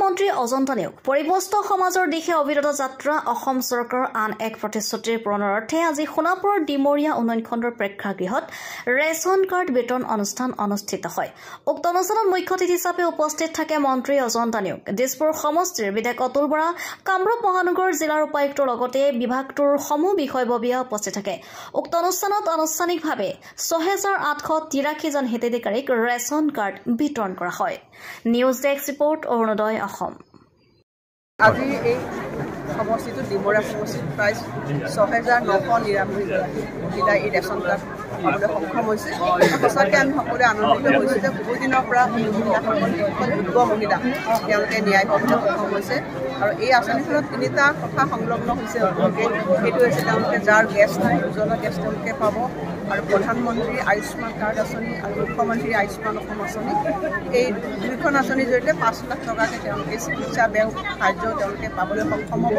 মন্ত্ৰী অজন্তা নেওগ পৰিবস্ত সমাজৰ দিশে অবিৰত যাত্ৰা অসম চৰকাৰৰ আন এক প্ৰতিশ্ৰুতিৰ পূৰণৰ অৰ্থে আজি সোণাপুৰৰ ডিমৰীয়া উন্নয়ন খণ্ডৰ প্ৰেক্ষাগৃহত ৰেচন কাৰ্ড বিতৰণ অনুষ্ঠান অনুষ্ঠিত হয়। উক্ত অনুষ্ঠানত মুখ্য অতিথি হিচাপে উপস্থিত থাকে মন্ত্ৰী অজন্তা নেওগ, দিছপুৰ সমষ্টিৰ বিধায়ক অতুল বৰা, কামৰূপ মহানগৰ জিলাৰ উপায়ুক্তৰ লগতে বিভাগটোৰ সমূহ বিষয়ববীয়া উপস্থিত থাকে। উক্ত অনুষ্ঠানত আনুষ্ঠানিকভাৱে ৬,৮৮৩ জন হিতাধিকাৰীক ৰেচন কাৰ্ড বিতৰণ কৰা হয়। News desk report Arunodoi Assam. আজি এই সমষ্টিটো ডিমৰীয়া সমষ্টিত প্ৰায় ৬,৯৯৯ গৰাকী মহিলাই এই ৰেচন কাৰ্ড পাবলৈ সক্ষম হৈছে। সঁচাকৈ আমি সকলোৱে আনন্দিত হৈছোঁ যে বহু দিনৰ পৰা এই মহিলাসকল যুৱ মহিলা তেওঁলোকে ন্যায় পাবলৈ সক্ষম হৈছে। আৰু এই আঁচনিখনত ৩টা কথা সংলগ্ন হৈছে। সেইটো হৈছে তেওঁলোকে যাৰ গেছ নাই উজ্জ্বলা গেছ তেওঁলোকে পাব, আৰু প্ৰধানমন্ত্ৰী আয়ুষ্মান কাৰ্ড আঁচনি আৰু মুখ্যমন্ত্ৰী আয়ুষ্মান অসম আঁচনি, এই দুয়োখন আঁচনিৰ জৰিয়তে ৫ লাখ টকাকৈ তেওঁলোকে চিকিৎসা ব্যয় সাহায্য তেওঁলোকে পাবলৈ সক্ষম হ'ব।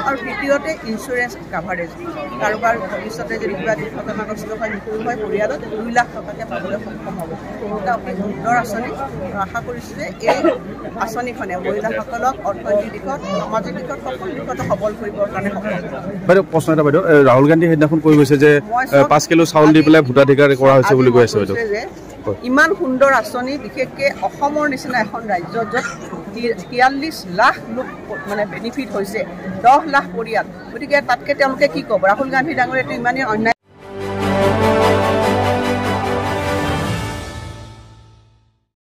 আৰু দ্বিতীয়তে ইঞ্চুৰেঞ্চ কাভাৰেজ, কাৰোবাৰ ভৱিষ্যতে যদি কিবা দুৰ্ঘটনাগ্ৰস্ত হয় মৃত্যু হয় পৰিয়ালত ২ লাখ টকাকৈ পাবলৈ সক্ষম হ'ব। এটা অতি সুন্দৰ আঁচনি। আশা কৰিছোঁ যে এই আঁচনিখনে মহিলাসকলক অৰ্থনৈতিক দিশত সামাজিক দিশত সকলো দিশতে সবল কৰিবৰ কাৰণে সক্ষম হ'ব। বাইদেউ প্ৰশ্ন এটা বাইদেউ, ৰাহুল গান্ধী সেইদিনাখন কৈ গৈছে যে ৫ কিলো চাউল দি পেলাই ভোটাধিকাৰ কৰা হৈছে বুলি কৈ আছে বাইদেউ। ইমান সুন্দৰ আঁচনি, বিশেষকৈ অসমৰ নিচিনা এখন ৰাজ্য য'ত ৪৩ লাখ লোক মানে বেনিফিট হৈছে, ১০ লাখ পৰিয়াল, গতিকে তাতকৈ তেওঁলোকে কি ক'ব? ৰাহুল গান্ধী ডাঙৰীয়াটো ইমানেই অন্যায়